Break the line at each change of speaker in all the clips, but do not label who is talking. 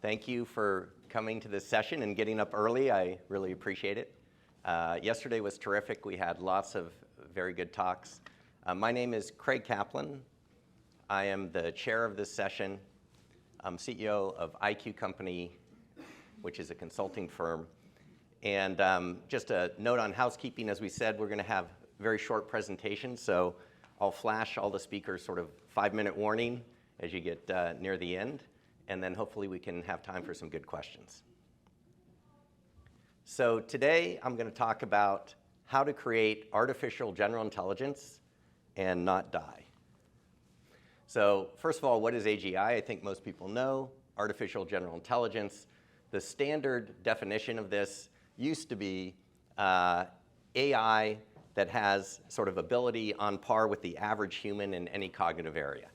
Thank you for coming to this session and getting up early. I really appreciate it. Yesterday was terrific. We had lots of very good talks. My name is Craig Kaplan. I am the chair of this session. I'm CEO of IQ Company, which is a consulting firm. And just a note on housekeeping, as we said, we're going to have very short presentations. So I'll flash all the speakers sort of 5-minute warning as you get near the end. And then hopefully we can have time for some good questions. So today I'm going to talk about how to create artificial general intelligence and not die. So first of all, what is AGI? I think most people know artificial general intelligence. The standard definition of this used to be AI that has sort of ability on par with the average human in any cognitive area.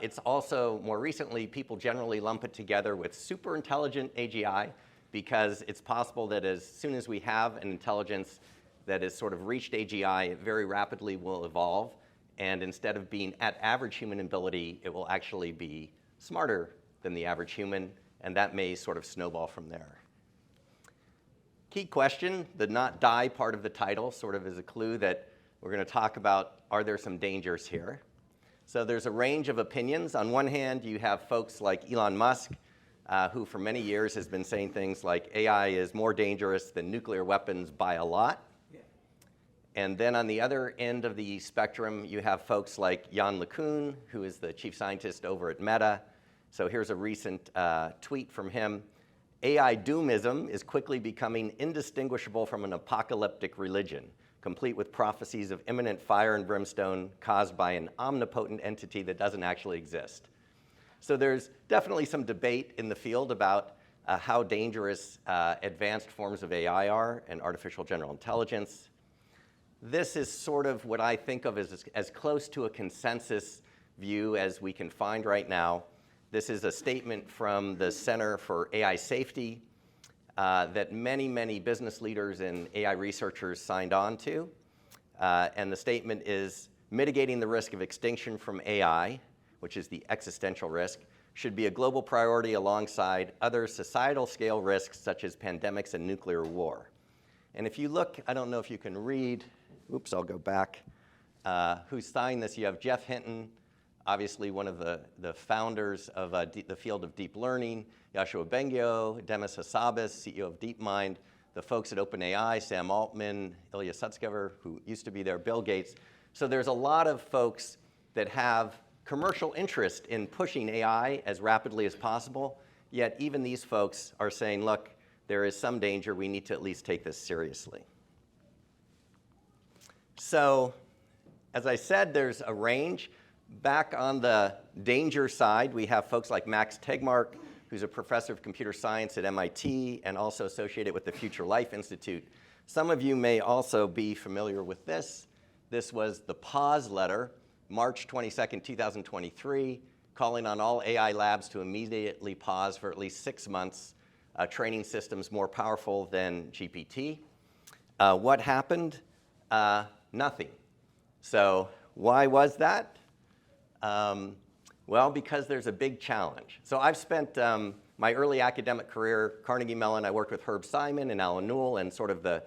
It's also, more recently, people generally lump it together with super intelligent AGI because it's possible that as soon as we have an intelligence that has sort of reached AGI, it very rapidly will evolve. And instead of being at average human ability, it will actually be smarter than the average human. And that may sort of snowball from there. Key question, the not die part of the title sort of is a clue that we're going to talk about, are there some dangers here? So there's a range of opinions. On one hand, you have folks like Elon Musk, who for many years has been saying things like AI is more dangerous than nuclear weapons by a lot. Yeah. And then on the other end of the spectrum, you have folks like Yann LeCun, who is the chief scientist over at Meta. So here's a recent tweet from him. AI doomism is quickly becoming indistinguishable from an apocalyptic religion, complete with prophecies of imminent fire and brimstone caused by an omnipotent entity that doesn't actually exist. So there's definitely some debate in the field about how dangerous advanced forms of AI are and artificial general intelligence. This is sort of what I think of as close to a consensus view as we can find right now. This is a statement from the Center for AI Safety that many business leaders and AI researchers signed on to. And the statement is, mitigating the risk of extinction from AI, which is the existential risk, should be a global priority alongside other societal scale risks such as pandemics and nuclear war. And if you look, I don't know if you can read, oops, I'll go back, who signed this. You have Jeff Hinton, obviously one of the founders of the field of deep learning, Yoshua Bengio, Demis Hassabis, CEO of DeepMind, the folks at OpenAI, Sam Altman, Ilya Sutskever, who used to be there, Bill Gates. So there's a lot of folks that have commercial interest in pushing AI as rapidly as possible, yet even these folks are saying, look, there is some danger, we need to at least take this seriously. So, as I said, there's a range. Back on the danger side, we have folks like Max Tegmark, who's a professor of computer science at MIT and also associated with the Future Life Institute. Some of you may also be familiar with this. This was the pause letter, March 22nd, 2023, calling on all AI labs to immediately pause for at least 6 months, training systems more powerful than GPT. What happened? Nothing. So why was that? Well, because there's a big challenge. So I've spent my early academic career, Carnegie Mellon. I worked with Herb Simon and Alan Newell and sort of the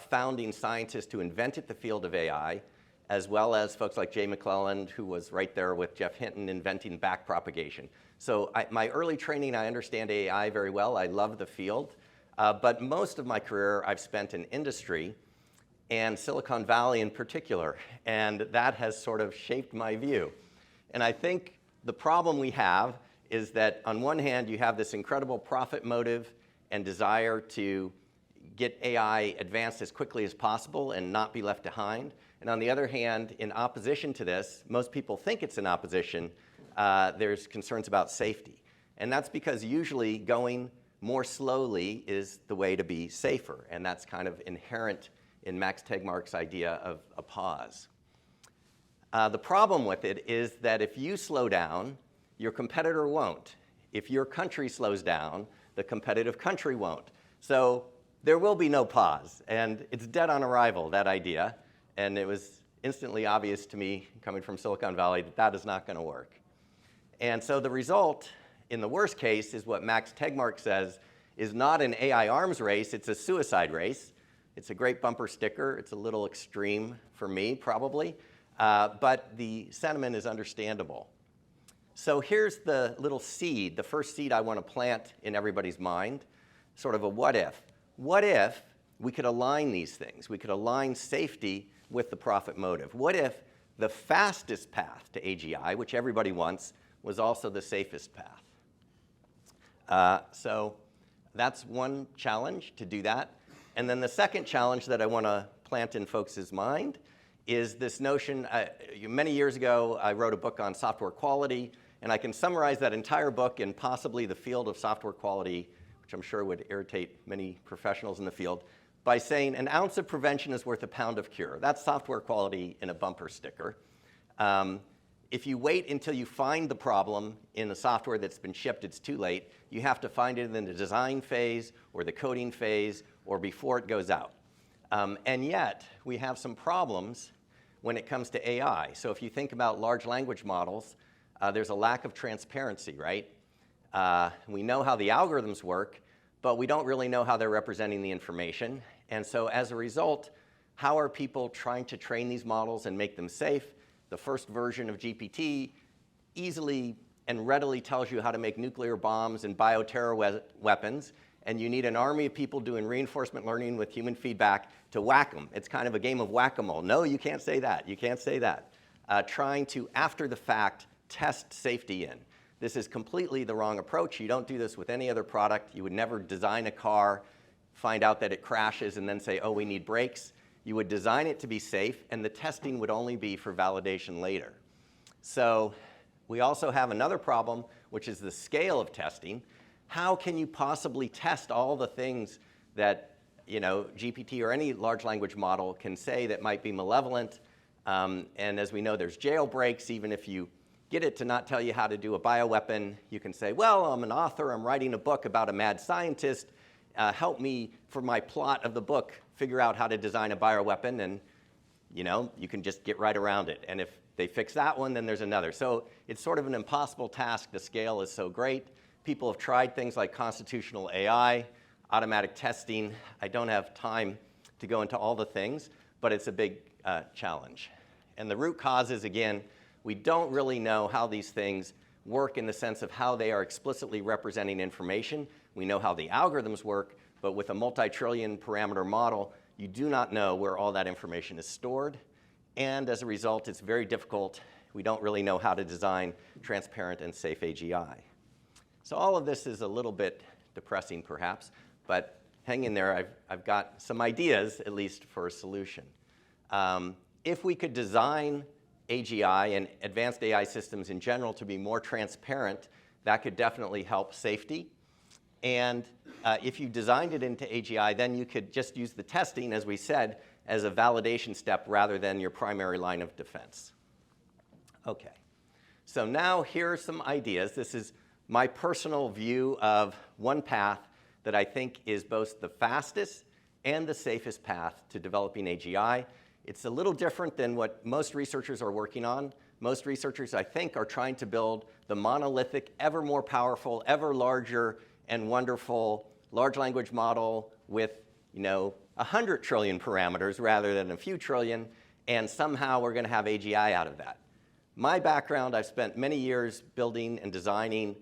founding scientists who invented the field of AI, as well as folks like Jay McClelland, who was right there with Jeff Hinton inventing backpropagation. So my early training, I understand AI very well. I love the field. But most of my career I've spent in industry and Silicon Valley in particular. And that has sort of shaped my view. And I think the problem we have is that on one hand, you have this incredible profit motive and desire to get AI advanced as quickly as possible and not be left behind. And on the other hand, in opposition to this, most people think it's in opposition, there's concerns about safety. And that's because usually going more slowly is the way to be safer. And that's kind of inherent in Max Tegmark's idea of a pause. The problem with it is that if you slow down, your competitor won't. If your country slows down, the competitive country won't. So there will be no pause. And it's dead on arrival, that idea. And it was instantly obvious to me, coming from Silicon Valley, that that is not going to work. And so the result in the worst case, is what Max Tegmark says is not an AI arms race, it's a suicide race. It's a great bumper sticker. It's a little extreme for me, probably, but the sentiment is understandable. So here's the little seed, the first seed I want to plant in everybody's mind, sort of a what if. What if we could align these things? We could align safety with the profit motive. What if the fastest path to AGI, which everybody wants, was also the safest path? So that's one challenge, to do that. And then the second challenge that I want to plant in folks' mind is this notion, many years ago, I wrote a book on software quality, and I can summarize that entire book in possibly the field of software quality, which I'm sure would irritate many professionals in the field, by saying an ounce of prevention is worth a pound of cure. That's software quality in a bumper sticker. If you wait until you find the problem in the software that's been shipped, it's too late. You have to find it in the design phase or the coding phase or before it goes out. And yet, we have some problems when it comes to AI. So if you think about large language models, there's a lack of transparency, right? We know how the algorithms work, but we don't really know how they're representing the information. And so as a result, how are people trying to train these models and make them safe? The first version of GPT easily and readily tells you how to make nuclear bombs and bioterror weapons, and you need an army of people doing reinforcement learning with human feedback to whack them. It's kind of a game of whack-a-mole. No, you can't say that. You can't say that. Trying to, after the fact, test safety in. This is completely the wrong approach. You don't do this with any other product. You would never design a car, find out that it crashes, and then say, oh, we need brakes. You would design it to be safe, and the testing would only be for validation later. So we also have another problem, which is the scale of testing. How can you possibly test all the things that GPT or any large language model can say that might be malevolent? And as we know, there's jailbreaks. Even if you get it to not tell you how to do a bioweapon, you can say, well, I'm an author, I'm writing a book about a mad scientist, help me for my plot of the book figure out how to design a bioweapon, and you can just get right around it. And if they fix that one, then there's another. So it's sort of an impossible task. The scale is so great. People have tried things like constitutional AI, automatic testing. I don't have time to go into all the things, but it's a big challenge. And the root cause is, again, we don't really know how these things work in the sense of how they are explicitly representing information. We know how the algorithms work, but with a multi-trillion parameter model, you do not know where all that information is stored. And as a result, it's very difficult. We don't really know how to design transparent and safe AGI. So all of this is a little bit depressing, perhaps, but hang in there. I've got some ideas, at least, for a solution. If we could design AGI and advanced AI systems in general to be more transparent, that could definitely help safety. And if you designed it into AGI, then you could just use the testing, as we said, as a validation step rather than your primary line of defense. Okay, so now here are some ideas. This is my personal view of one path that I think is both the fastest and the safest path to developing AGI. It's a little different than what most researchers are working on. Most researchers, I think, are trying to build the monolithic, ever more powerful, ever larger and wonderful large language model with 100 trillion parameters rather than a few trillion, and somehow we're going to have AGI out of that. My background, I've spent many years building and designing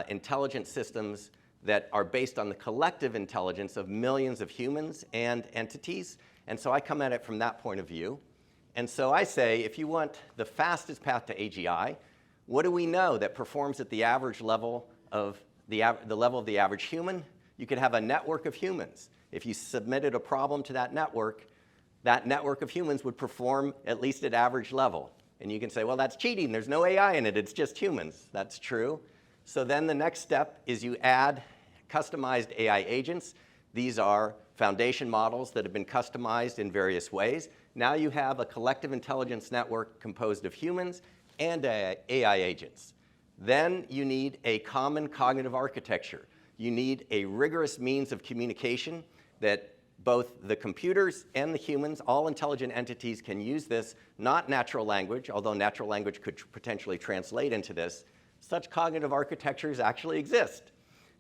intelligent systems that are based on the collective intelligence of millions of humans and entities. And so I come at it from that point of view. And so I say, if you want the fastest path to AGI, what do we know that performs at the average level of the level of the average human? You could have a network of humans. If you submitted a problem to that network of humans would perform at least at average level. And you can say, well, that's cheating. There's no AI in it. It's just humans. That's true. So then the next step is you add customized AI agents. These are foundation models that have been customized in various ways. Now you have a collective intelligence network composed of humans and AI agents. Then you need a common cognitive architecture. You need a rigorous means of communication that both the computers and the humans, all intelligent entities, can use this, not natural language, although natural language could potentially translate into this. such cognitive architectures actually exist.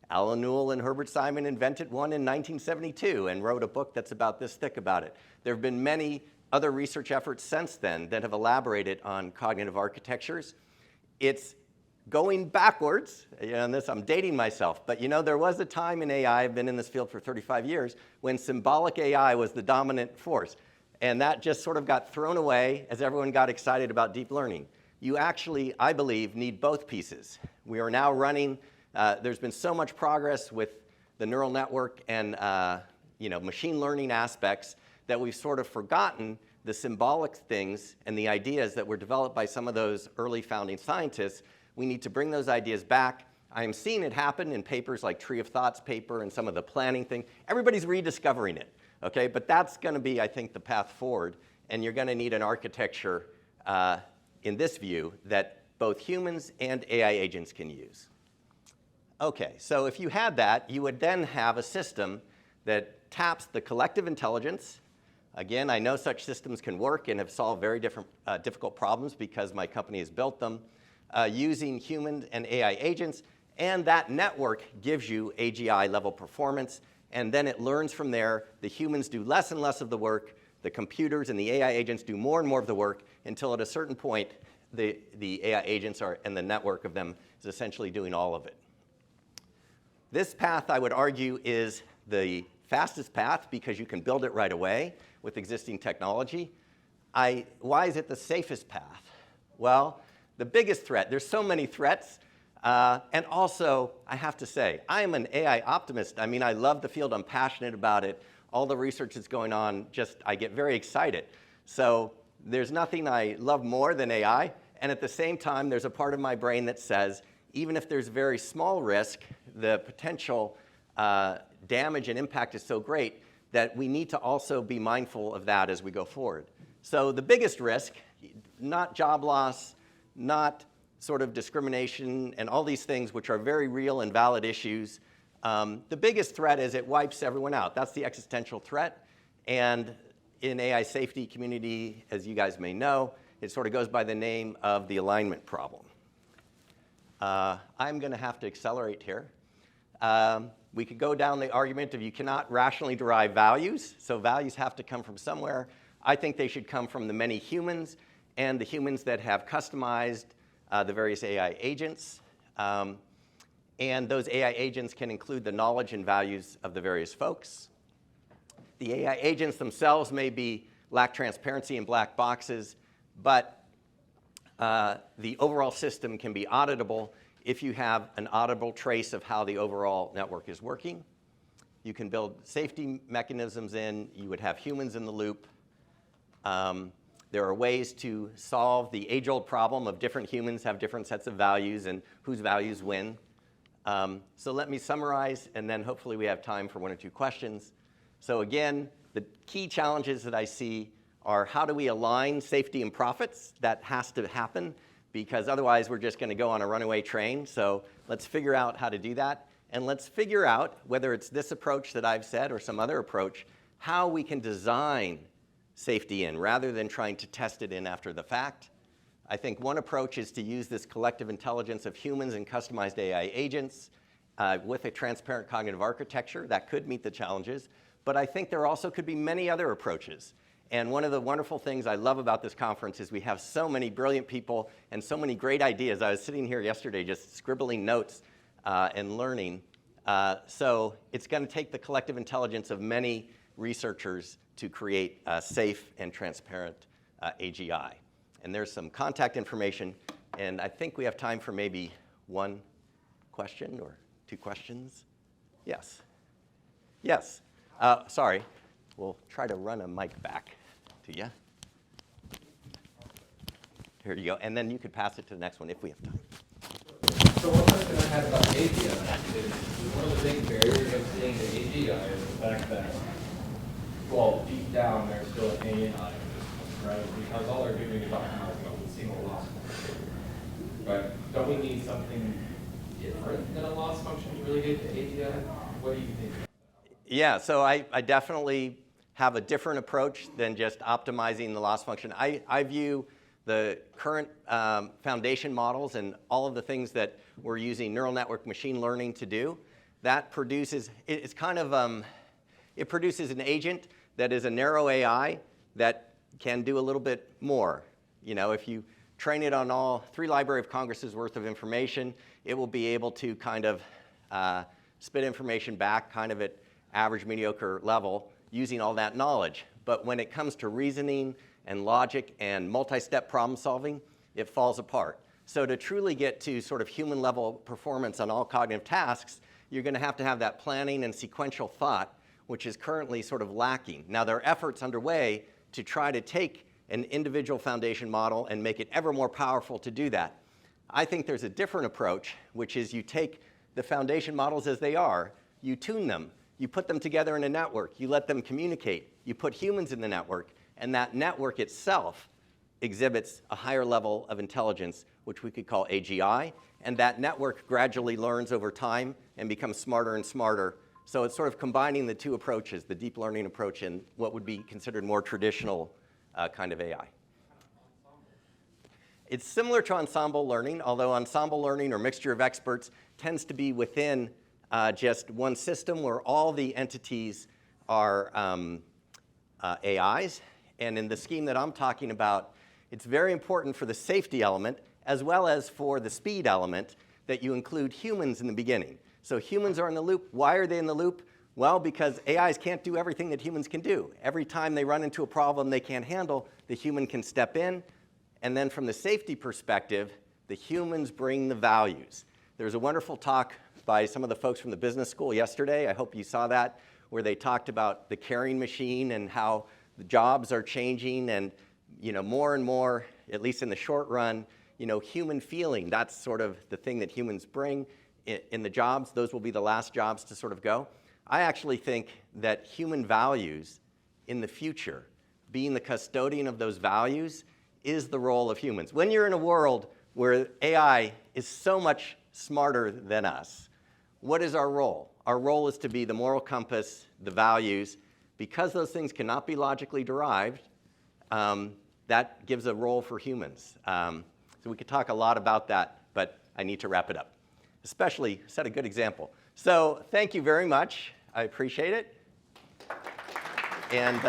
Alan Newell and Herbert Simon invented one in 1972 and wrote a book that's about this thick about it. There have been many other research efforts since then that have elaborated on cognitive architectures. It's going backwards, and this I'm dating myself, but you know, there was a time in AI, I've been in this field for 35 years, when symbolic AI was the dominant force. And that just sort of got thrown away as everyone got excited about deep learning. You actually, I believe, need both pieces. We are now running, there's been so much progress with the neural network and machine learning aspects that we've sort of forgotten the symbolic things and the ideas that were developed by some of those early founding scientists. We need to bring those ideas back. I am seeing it happen in papers like Tree of Thoughts paper and some of the planning thing. Everybody's rediscovering it, okay? But that's going to be, I think, the path forward. And you're going to need an architecture in this view that both humans and AI agents can use. Okay, so if you had that, you would then have a system that taps the collective intelligence. Again, I know such systems can work and have solved very difficult problems because my company has built them using human and AI agents, and that network gives you AGI level performance, and then it learns from there. The humans do less and less of the work, the computers and the AI agents do more and more of the work, until at a certain point the AI agents and the network of them is essentially doing all of it. This path, I would argue, is the fastest path because you can build it right away with existing technology. Why is it the safest path? Well, the biggest threat, there's so many threats, and also, I have to say, I am an AI optimist. I mean, I love the field, I'm passionate about it. All the research that's going on, I get very excited. So there's nothing I love more than AI, and at the same time, there's a part of my brain that says, even if there's very small risk, the potential damage and impact is so great that we need to also be mindful of that as we go forward. So the biggest risk, not job loss, not sort of discrimination and all these things which are very real and valid issues. The biggest threat is it wipes everyone out. That's the existential threat. And in AI safety community, as you guys may know, it sort of goes by the name of the alignment problem. I'm going to have to accelerate here. We could go down the argument of you cannot rationally derive values, so values have to come from somewhere. I think they should come from the many humans and the humans that have customized the various AI agents. And those AI agents can include the knowledge and values of the various folks. The AI agents themselves may lack transparency in black boxes, but the overall system can be auditable if you have an auditable trace of how the overall network is working. You can build safety mechanisms in. You would have humans in the loop. There are ways to solve the age-old problem of different humans have different sets of values and whose values win. So let me summarize, and then hopefully we have time for one or two questions. So again, the key challenges that I see are how do we align safety and profits? That has to happen because otherwise we're just going to go on a runaway train. So let's figure out how to do that. And let's figure out, whether it's this approach that I've said or some other approach, how we can design safety in rather than trying to test it in after the fact. I think one approach is to use this collective intelligence of humans and customized AI agents with a transparent cognitive architecture that could meet the challenges. But I think there also could be many other approaches. And one of the wonderful things I love about this conference is we have so many brilliant people and so many great ideas. I was sitting here yesterday just scribbling notes and learning. So it's going to take the collective intelligence of many researchers to create safe and transparent AGI. And there's some contact information, and I think we have time for maybe one question or two questions. Yes. Yes. Sorry. We'll try to run a mic back to you. Here you go. And then you could pass it to the next one if we have time.
So one question I had about AGI is one of the big barriers of seeing the AGI is the fact that, well, deep down they're still an AI, right? Because all they're doing is optimizing a single loss function. But don't we need something different than a loss function to really get to AGI? What do you think?
Yeah, so I definitely have a different approach than just optimizing the loss function. I view the current foundation models and all of the things that we're using neural network machine learning to do, that produces, it's kind of, it produces an agent that is a narrow AI that can do a little bit more. You know, if you train it on all 3 Library of Congress's worth of information, it will be able to kind of spit information back kind of at average, mediocre level using all that knowledge. But when it comes to reasoning and logic and multi-step problem solving, it falls apart. So to truly get to sort of human level performance on all cognitive tasks, you're going to have that planning and sequential thought, which is currently sort of lacking. Now there are efforts underway to try to take an individual foundation model and make it ever more powerful to do that. I think there's a different approach, which is you take the foundation models as they are, you tune them, you put them together in a network, you let them communicate, you put humans in the network, and that network itself exhibits a higher level of intelligence, which we could call AGI, and that network gradually learns over time and becomes smarter and smarter. So it's sort of combining the 2 approaches, the deep learning approach and what would be considered more traditional kind of AI. It's similar to ensemble learning, although ensemble learning or mixture of experts tends to be within just one system where all the entities are AIs. And in the scheme that I'm talking about, it's very important for the safety element as well as for the speed element that you include humans in the beginning. So humans are in the loop. Why are they in the loop? Well, because AIs can't do everything that humans can do. Every time they run into a problem they can't handle, the human can step in. And then from the safety perspective, the humans bring the values. There was a wonderful talk by some of the folks from the business school yesterday. I hope you saw that, where they talked about the carrying machine and how the jobs are changing and, you know, more and more, at least in the short run, you know, human feeling. That's sort of the thing that humans bring in the jobs. Those will be the last jobs to sort of go. I actually think that human values in the future, being the custodian of those values, is the role of humans. When you're in a world where AI is so much smarter than us, what is our role? Our role is to be the moral compass, the values. Because those things cannot be logically derived, that gives a role for humans. So we could talk a lot about that, but I need to wrap it up. Especially set a good example. So thank you very much. I appreciate it. And